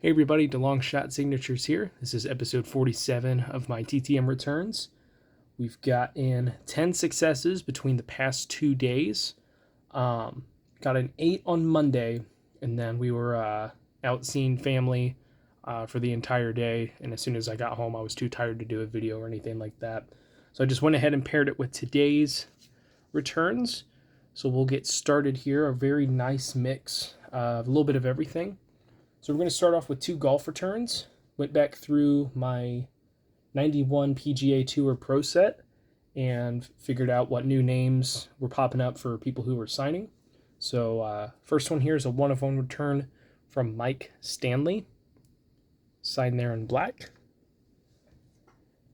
Hey everybody, DeLong Shot Signatures here. This is episode 47 of my TTM returns. We've got in 10 successes between the past 2 days. Got an 8 on Monday, and then we were out seeing family for the entire day. And as soon as I got home, I was too tired to do a video or anything like that. So I just went ahead and paired it with today's returns. So we'll get started here. A very nice mix of a little bit of everything. So we're going to start off with 2 golf returns. Went back through my 91 PGA Tour Pro set and figured out what new names were popping up for people who were signing. So first one here is a 1-of-1 return from Mike Stanley, signed there in black.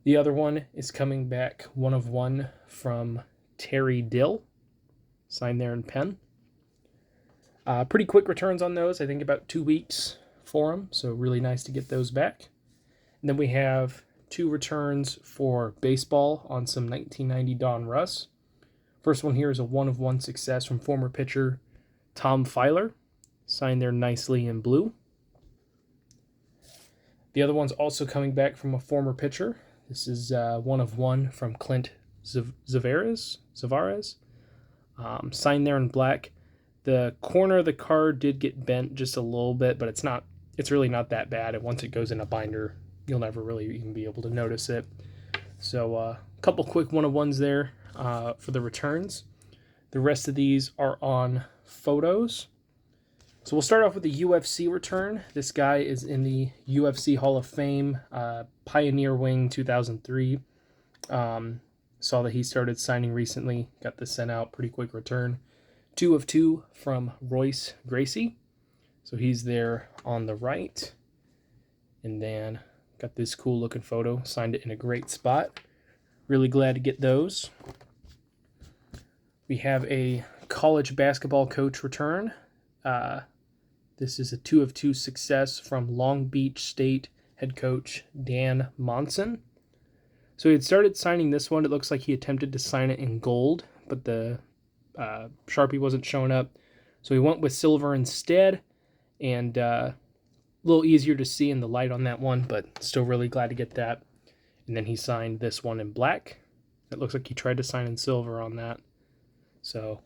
The other one is coming back 1-of-1 from Terry Dill, signed there in pen. Pretty quick returns on those, I think about 2 weeks for them, so really nice to get those back. And then we have 2 returns for baseball on some 1990 Don Russ. First one here is a 1-of-1 success from former pitcher Tom Filer, signed there nicely in blue. The other one's also coming back from a former pitcher. This is 1-of-1 from Clint Zavares, signed there in black. The corner of the card did get bent just a little bit, but it's really not that bad. And once it goes in a binder, you'll never really even be able to notice it. So a couple quick 1-of-1s there for the returns. The rest of these are on photos. So we'll start off with the UFC return. This guy is in the UFC Hall of Fame, Pioneer Wing 2003. Saw that he started signing recently. Got this sent out, pretty quick return. 2 of 2 from Royce Gracie. So he's there on the right. And then got this cool looking photo. Signed it in a great spot. Really glad to get those. We have a college basketball coach return. This is a 2 of 2 success from Long Beach State head coach Dan Monson. So he had started signing this one. It looks like he attempted to sign it in gold, but the Sharpie wasn't showing up. So he went with silver instead, and a little easier to see in the light on that one, but still really glad to get that. And then he signed this one in black. It looks like he tried to sign in silver on that. So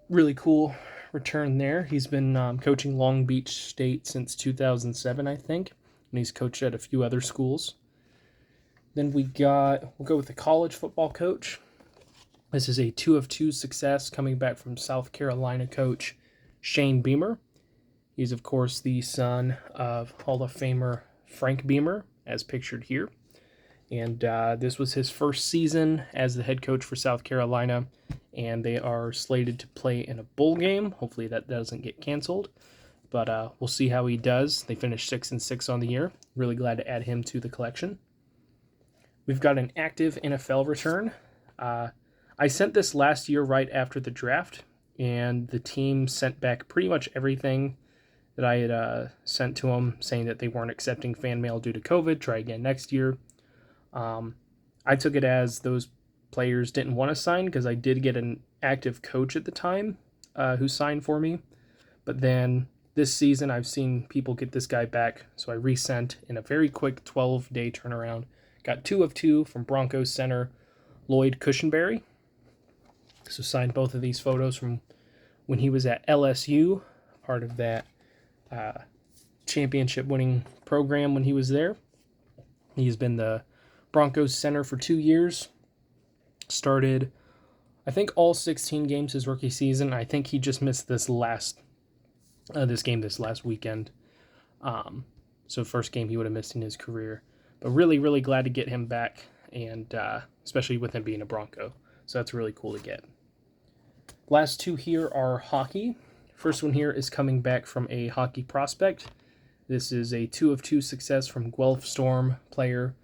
really cool return there. He's been coaching Long Beach State since 2007, I think, and he's coached at a few other schools. Then we'll go with the college football coach. This is a 2 of 2 success coming back from South Carolina coach Shane Beamer. He's, of course, the son of Hall of Famer Frank Beamer, as pictured here. And this was his first season as the head coach for South Carolina, and they are slated to play in a bowl game. Hopefully that doesn't get canceled, but we'll see how he does. They finished 6-6 on the year. Really glad to add him to the collection. We've got an active NFL return. I sent this last year right after the draft, and the team sent back pretty much everything that I had sent to them, saying that they weren't accepting fan mail due to COVID. Try again next year. I took it as those players didn't want to sign because I did get an active coach at the time who signed for me. But then this season, I've seen people get this guy back, so I resent in a very quick 12-day turnaround. Got 2 of 2 from Broncos center Lloyd Cushenberry. So signed both of these photos from when he was at LSU, part of that championship-winning program when he was there. He's been the Broncos center for 2 years. Started, I think, all 16 games his rookie season. I think he just missed this game this last weekend. So first game he would have missed in his career. But really, really glad to get him back, and especially with him being a Bronco. So that's really cool to get. Last 2 here are hockey. First one here is coming back from a hockey prospect. This is a 2 of 2 success from Guelph Storm player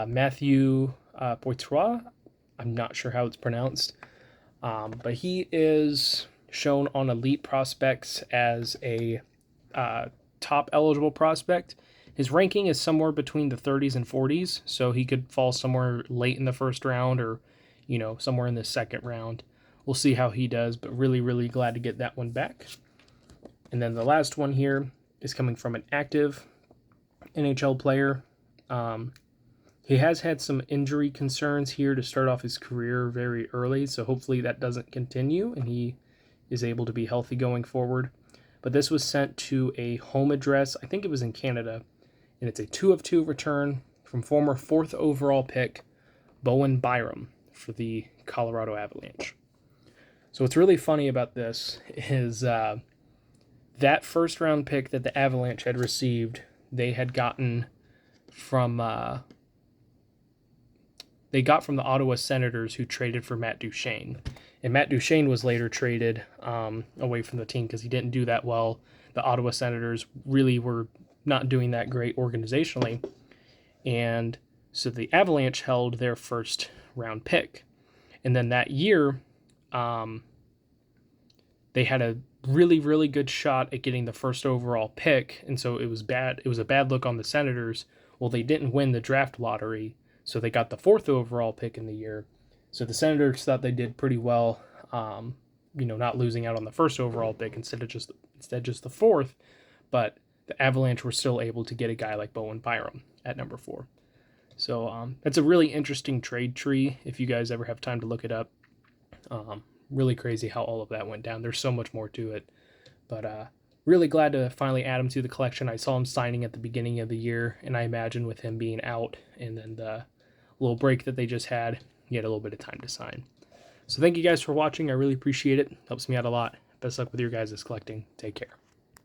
Matthew Poitras. I'm not sure how it's pronounced, but he is shown on Elite Prospects as a top eligible prospect. His ranking is somewhere between the 30s and 40s, so he could fall somewhere late in the first round or, somewhere in the second round. We'll see how he does, but really, really glad to get that one back. And then the last one here is coming from an active NHL player. He has had some injury concerns here to start off his career very early, so hopefully that doesn't continue and he is able to be healthy going forward. But this was sent to a home address, I think it was in Canada, and it's a 2 of 2 return from former 4th overall pick Bowen Byram for the Colorado Avalanche. So what's really funny about this is that first round pick that the Avalanche had received, they had gotten from the Ottawa Senators, who traded for Matt Duchene. And Matt Duchene was later traded away from the team because he didn't do that well. The Ottawa Senators really were not doing that great organizationally. And so the Avalanche held their first round pick. And then that year, they had a really, really good shot at getting the first overall pick. And so it was bad. It was a bad look on the Senators. Well, they didn't win the draft lottery, so they got the 4th overall pick in the year. So the Senators thought they did pretty well, not losing out on the 1st overall pick instead just the 4th. But the Avalanche were still able to get a guy like Bowen Byram at number 4. So that's a really interesting trade tree if you guys ever have time to look it up. Really crazy how all of that went down. There's so much more to it. But really glad to finally add him to the collection. I saw him signing at the beginning of the year, and I imagine with him being out and then the little break that they just had, he had a little bit of time to sign. So thank you guys for watching. I really appreciate it. Helps me out a lot. Best luck with your guys' collecting. Take care.